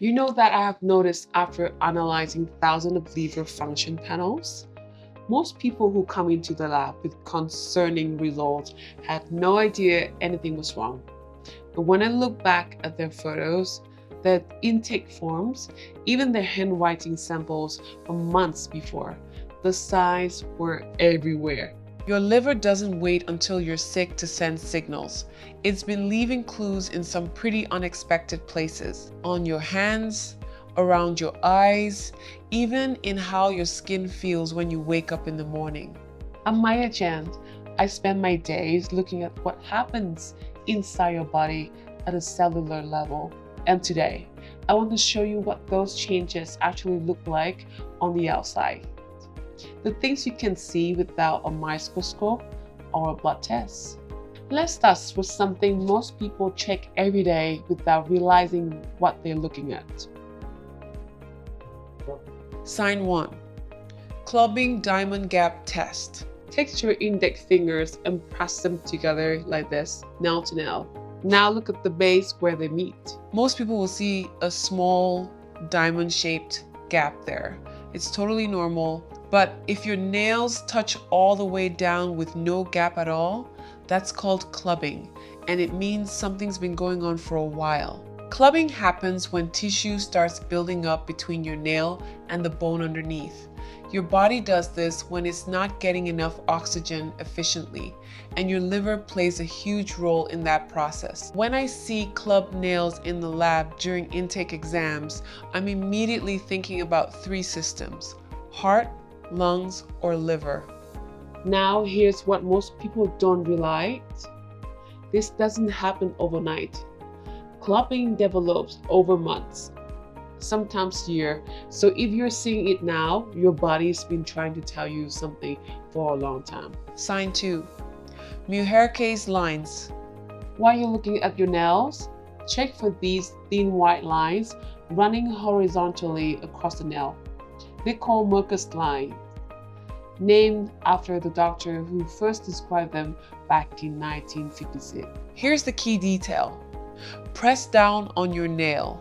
You know that I have noticed after analyzing thousands of liver function panels? Most people who come into the lab with concerning results had no idea anything was wrong. But when I look back at their photos, their intake forms, even their handwriting samples from months before, the signs were everywhere. Your liver doesn't wait until you're sick to send signals. It's been leaving clues in some pretty unexpected places. On your hands, around your eyes, even in how your skin feels when you wake up in the morning. I'm Maya Jand. I spend my days looking at what happens inside your body at a cellular level. And today, I want to show you what those changes actually look like on the outside. The things you can see without a microscope or a blood test. Let's start with something most people check every day without realizing what they're looking at. Sign 1. Clubbing diamond gap test. Take your index fingers and press them together like this, nail to nail. Now look at the base where they meet. Most people will see a small diamond-shaped gap there. It's totally normal, but if your nails touch all the way down with no gap at all, that's called clubbing, and it means something's been going on for a while. Clubbing happens when tissue starts building up between your nail and the bone underneath. Your body does this when it's not getting enough oxygen efficiently, and your liver plays a huge role in that process. When I see clubbed nails in the lab during intake exams, I'm immediately thinking about 3 systems: heart, lungs, or liver. Now here's what most people don't realize. This doesn't happen overnight. Clubbing develops over months, sometimes years. So if you're seeing it now, your body's been trying to tell you something for a long time. Sign 2. Muehrcke's lines. While you're looking at your nails, check for these thin white lines running horizontally across the nail. They're called Muehrcke's lines, named after the doctor who first described them back in 1956. Here's the key detail. Press down on your nail.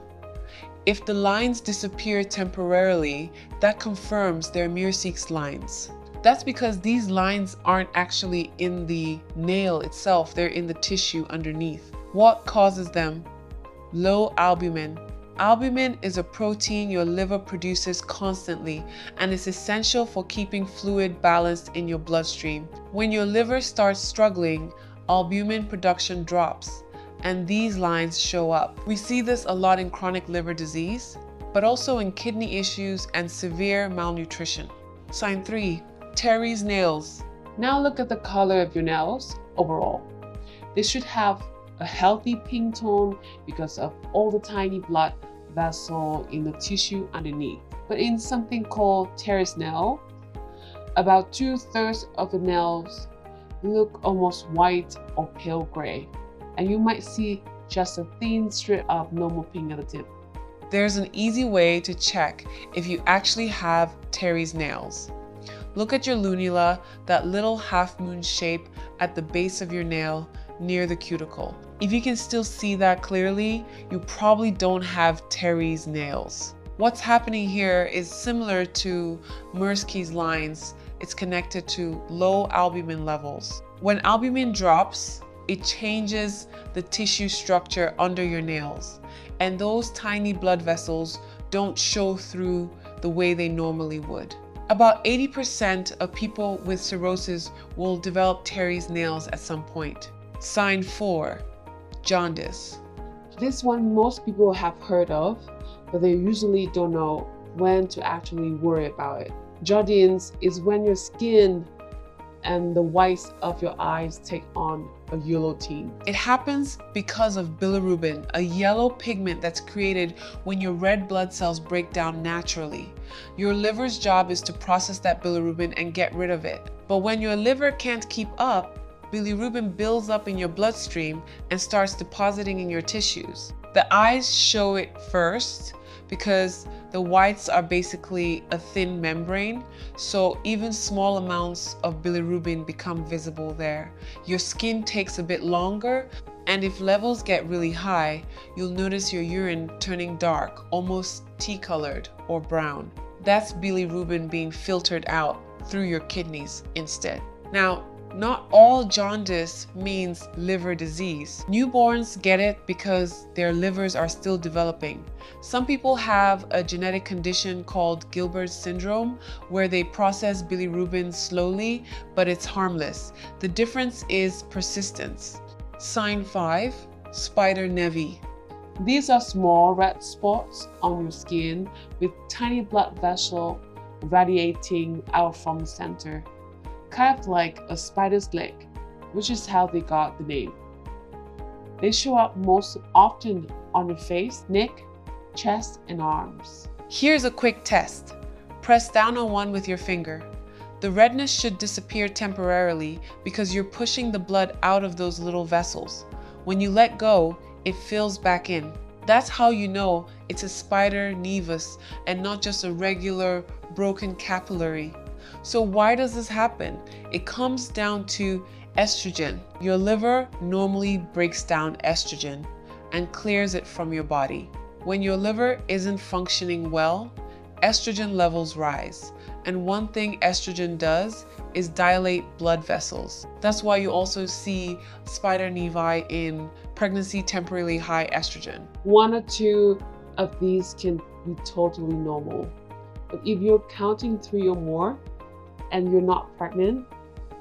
If the lines disappear temporarily, that confirms they're Muehrcke's lines. That's because these lines aren't actually in the nail itself, they're in the tissue underneath. What causes them? Low albumin. Albumin is a protein your liver produces constantly and is essential for keeping fluid balanced in your bloodstream. When your liver starts struggling, albumin production drops, and these lines show up. We see this a lot in chronic liver disease, but also in kidney issues and severe malnutrition. Sign 3. Terry's nails. Now look at the color of your nails overall. They should have a healthy pink tone because of all the tiny blood vessels in the tissue underneath. But in something called Terry's nail, about 2/3 of the nails look almost white or pale gray, and you might see just a thin strip of normal pink at the tip. There's an easy way to check if you actually have Terry's nails. Look at your lunula, that little half moon shape at the base of your nail near the cuticle. If you can still see that clearly, you probably don't have Terry's nails. What's happening here is similar to Muehrcke's lines. It's connected to low albumin levels. When albumin drops, it changes the tissue structure under your nails, and those tiny blood vessels don't show through the way they normally would. About 80% of people with cirrhosis will develop Terry's nails at some point. Sign 4. Jaundice. This one most people have heard of, but they usually don't know when to actually worry about it. Jaundice is when your skin and the whites of your eyes take on a yellow tint. It happens because of bilirubin, a yellow pigment that's created when your red blood cells break down naturally. Your liver's job is to process that bilirubin and get rid of it. But when your liver can't keep up, bilirubin builds up in your bloodstream and starts depositing in your tissues. The eyes show it first because the whites are basically a thin membrane, so even small amounts of bilirubin become visible there. Your skin takes a bit longer, And if levels get really high, you'll notice your urine turning dark, almost tea-colored or brown. That's bilirubin being filtered out through your kidneys instead. Now, not all jaundice means liver disease. Newborns get it because their livers are still developing. Some people have a genetic condition called Gilbert's syndrome where they process bilirubin slowly, but it's harmless. The difference is persistence. Sign 5, spider nevi. These are small red spots on your skin with tiny blood vessel radiating out from the center, kind of like a spider's leg, which is how they got the name. They show up most often on your face, neck, chest, and arms. Here's a quick test. Press down on one with your finger. The redness should disappear temporarily because you're pushing the blood out of those little vessels. When you let go, it fills back in. That's how you know it's a spider nevus and not just a regular broken capillary. So why does this happen? It comes down to estrogen. Your liver normally breaks down estrogen and clears it from your body. When your liver isn't functioning well, estrogen levels rise. And one thing estrogen does is dilate blood vessels. That's why you also see spider nevi in pregnancy temporarily high estrogen. 1 or 2 of these can be totally normal. But if you're counting 3 or more and you're not pregnant,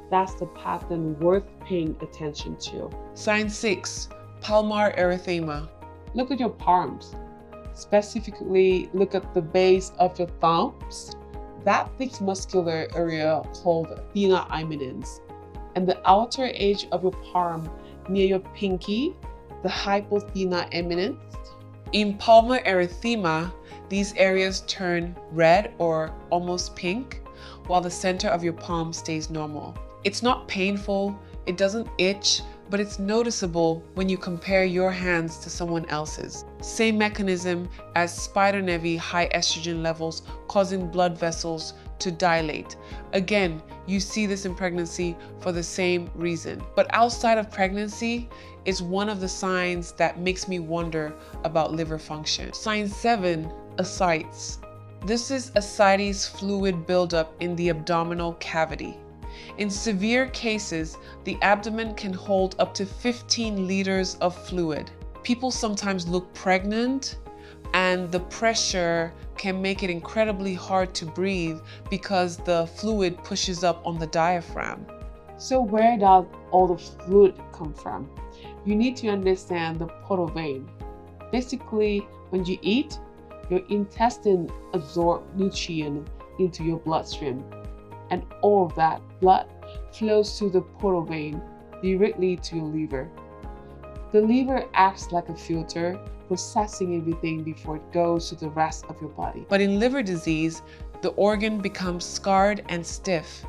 that's the pattern worth paying attention to. Sign 6, palmar erythema. Look at your palms. Specifically, look at the base of your thumbs. That thick muscular area called thenar eminence, and the outer edge of your palm near your pinky, the hypothenar eminence. In palmar erythema, these areas turn red or almost pink, while the center of your palm stays normal. It's not painful, it doesn't itch, but it's noticeable when you compare your hands to someone else's. Same mechanism as spider nevi, high estrogen levels causing blood vessels to dilate. Again, you see this in pregnancy for the same reason. But outside of pregnancy is one of the signs that makes me wonder about liver function. Sign 7, ascites. This is ascites fluid buildup in the abdominal cavity. In severe cases, the abdomen can hold up to 15 liters of fluid. People sometimes look pregnant, and the pressure can make it incredibly hard to breathe because the fluid pushes up on the diaphragm. So where does all the fluid come from? You need to understand the portal vein. Basically, when you eat, your intestine absorbs nutrients into your bloodstream, and all of that blood flows through the portal vein directly to your liver. The liver acts like a filter, processing everything before it goes to the rest of your body. But in liver disease, the organ becomes scarred and stiff.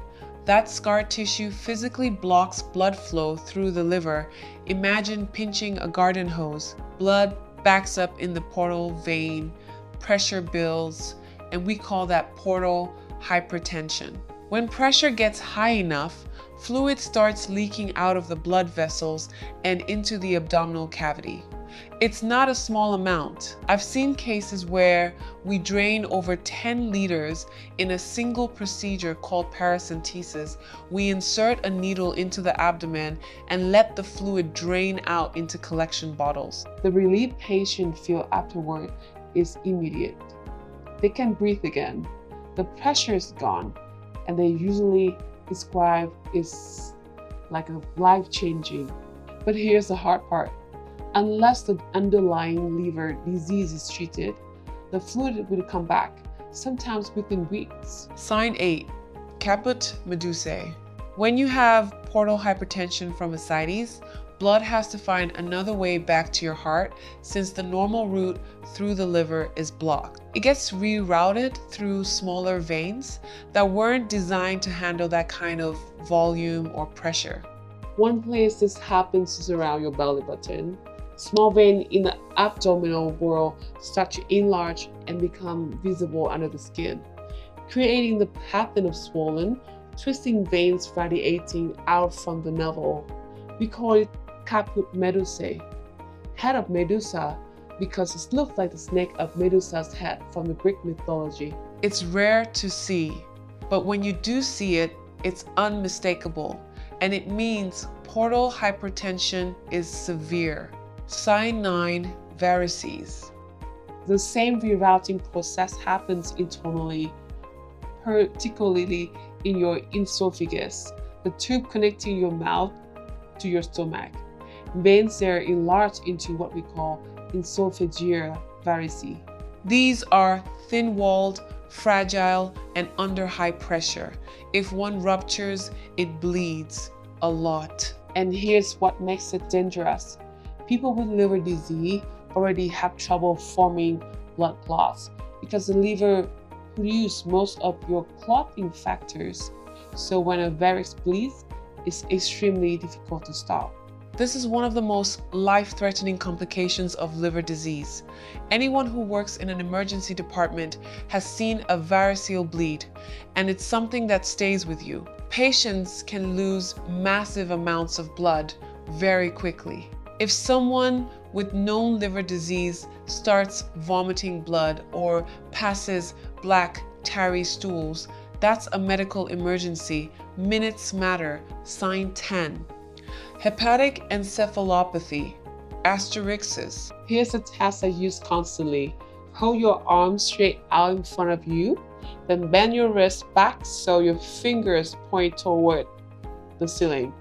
That scar tissue physically blocks blood flow through the liver. Imagine pinching a garden hose. Blood backs up in the portal vein, pressure builds, and we call that portal hypertension. When pressure gets high enough, fluid starts leaking out of the blood vessels and into the abdominal cavity. It's not a small amount. I've seen cases where we drain over 10 liters in a single procedure called paracentesis. We insert a needle into the abdomen and let the fluid drain out into collection bottles. The relief patient feels afterward is immediate. They can breathe again. The pressure is gone, and they usually describe is like a life-changing. But here's the hard part. Unless the underlying liver disease is treated, the fluid will come back, sometimes within weeks. Sign 8, Caput Medusae. When you have portal hypertension from ascites, blood has to find another way back to your heart since the normal route through the liver is blocked. It gets rerouted through smaller veins that weren't designed to handle that kind of volume or pressure. One place this happens is around your belly button. Small veins in the abdominal wall start to enlarge and become visible under the skin, creating the pattern of swollen, twisting veins radiating out from the navel. We call it Caput Medusae, head of Medusa, because it looks like the snake of Medusa's head from the Greek mythology. It's rare to see, but when you do see it, it's unmistakable, and it means portal hypertension is severe. Sign 9, varices. The same rerouting process happens internally, particularly in your esophagus, the tube connecting your mouth to your stomach. Veins there enlarge into what we call esophageal varices. These are thin-walled, fragile, and under high pressure. If one ruptures, it bleeds a lot. And here's what makes it dangerous. People with liver disease already have trouble forming blood clots because the liver produces most of your clotting factors. So when a varix bleeds, it's extremely difficult to stop. This is one of the most life-threatening complications of liver disease. Anyone who works in an emergency department has seen a variceal bleed, and it's something that stays with you. Patients can lose massive amounts of blood very quickly. If someone with known liver disease starts vomiting blood or passes black, tarry stools, that's a medical emergency. Minutes matter. Sign 10. Hepatic encephalopathy, Asterixis. Here's a test I use constantly. Hold your arms straight out in front of you, then bend your wrist back so your fingers point toward the ceiling.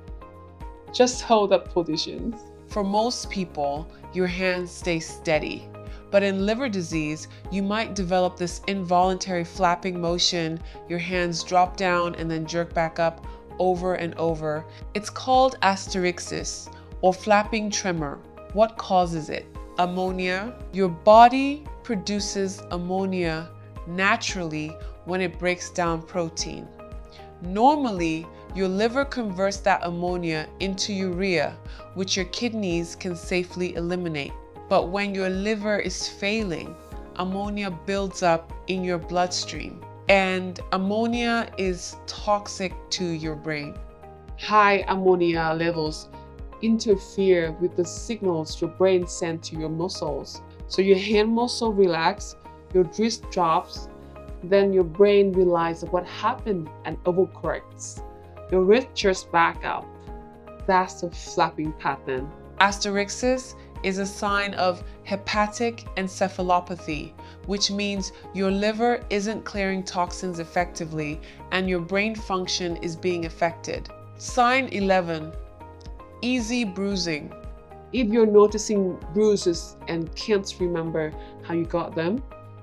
Just hold that position. For most people, your hands stay steady. But in liver disease, you might develop this involuntary flapping motion. Your hands drop down and then jerk back up over and over. It's called Asterixis or flapping tremor. What causes it? Ammonia. Your body produces ammonia naturally when it breaks down protein. Normally, your liver converts that ammonia into urea, which your kidneys can safely eliminate. But when your liver is failing, ammonia builds up in your bloodstream. And ammonia is toxic to your brain. High ammonia levels interfere with the signals your brain sends to your muscles. So your hand muscle relaxes, your wrist drops, then your brain realizes what happened and overcorrects. Your wrist jerks back up. That's the flapping pattern. Asterixis is a sign of hepatic encephalopathy, which means your liver isn't clearing toxins effectively and your brain function is being affected. Sign 11, easy bruising. If you're noticing bruises and can't remember how you got them,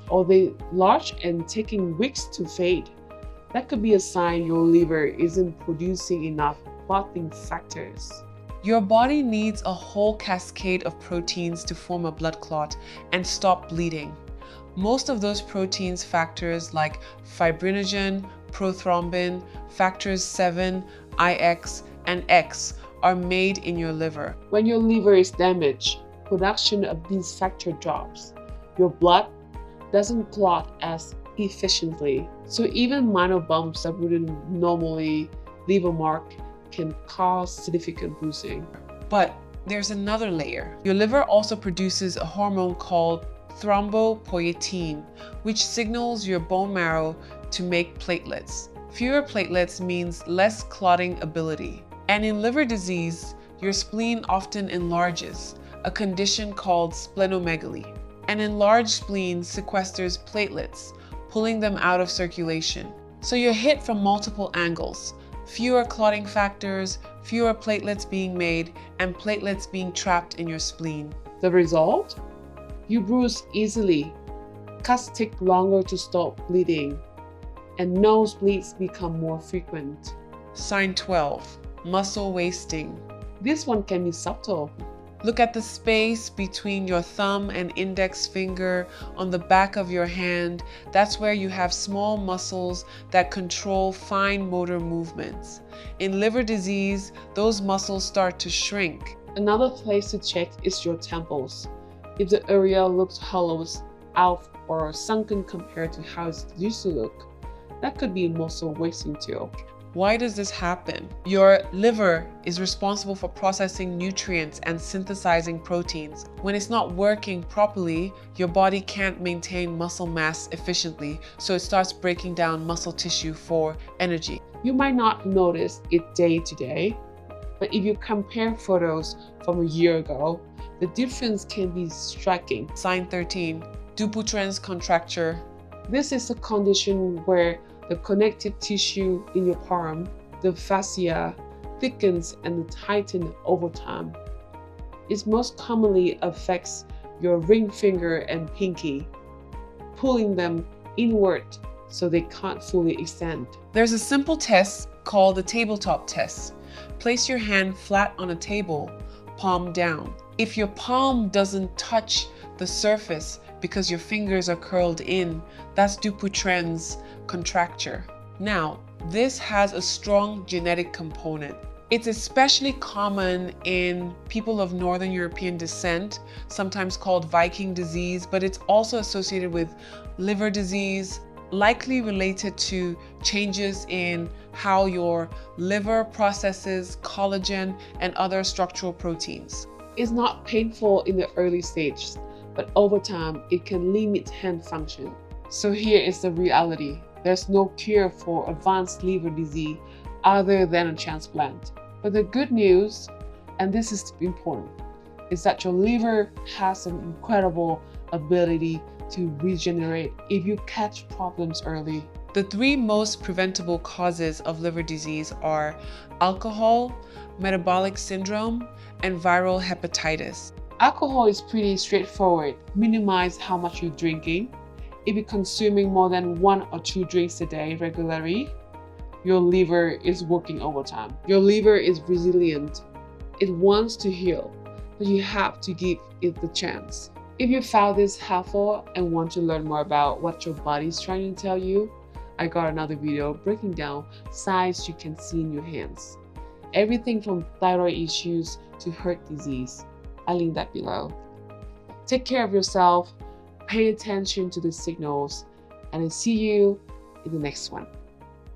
or they large and taking weeks to fade, that could be a sign your liver isn't producing enough clotting factors. Your body needs a whole cascade of proteins to form a blood clot and stop bleeding. Most of those proteins factors like fibrinogen, prothrombin, factors 7, IX, and X are made in your liver. When your liver is damaged, production of these factors drops. Your blood doesn't clot as efficiently. So even minor bumps that wouldn't normally leave a mark can cause significant bruising. But there's another layer. Your liver also produces a hormone called thrombopoietin, which signals your bone marrow to make platelets. Fewer platelets means less clotting ability. And in liver disease, your spleen often enlarges, a condition called splenomegaly. An enlarged spleen sequesters platelets, pulling them out of circulation. So you're hit from multiple angles. Fewer clotting factors, fewer platelets being made, and platelets being trapped in your spleen. The result? You bruise easily, cuts take longer to stop bleeding, and nosebleeds become more frequent. Sign 12, muscle wasting. This one can be subtle. Look at the space between your thumb and index finger on the back of your hand. That's where you have small muscles that control fine motor movements. In liver disease, those muscles start to shrink. Another place to check is your temples. If the area looks hollowed out or sunken compared to how it used to look, that could be muscle wasting too. Why does this happen? Your liver is responsible for processing nutrients and synthesizing proteins. When it's not working properly, your body can't maintain muscle mass efficiently, so it starts breaking down muscle tissue for energy. You might not notice it day to day, but if you compare photos from a year ago, the difference can be striking. Sign 13, dupuytren's contracture. This is a condition where the connective tissue in your palm, the fascia, thickens and tightens over time. It most commonly affects your ring finger and pinky, pulling them inward so they can't fully extend. There's a simple test called the tabletop test. Place your hand flat on a table, palm down. If your palm doesn't touch the surface because your fingers are curled in, that's dupuytren's contracture. Now, this has a strong genetic component. It's especially common in people of Northern European descent, sometimes called Viking disease, but it's also associated with liver disease, likely related to changes in how your liver processes collagen and other structural proteins. It's not painful in the early stages, but over time, it can limit hand function. So here is the reality. There's no cure for advanced liver disease other than a transplant. But the good news, and this is important, is that your liver has an incredible ability to regenerate if you catch problems early. The three most preventable causes of liver disease are alcohol, metabolic syndrome, and viral hepatitis. Alcohol is pretty straightforward. Minimize how much you're drinking. If you're consuming more than 1 or 2 drinks a day regularly, your liver is working overtime. Your liver is resilient. It wants to heal, but you have to give it the chance. If you found this helpful and want to learn more about what your body is trying to tell you, I got another video breaking down signs you can see in your hands. Everything from thyroid issues to heart disease. I'll link that below. Take care of yourself, pay attention to the signals, and I'll see you in the next one.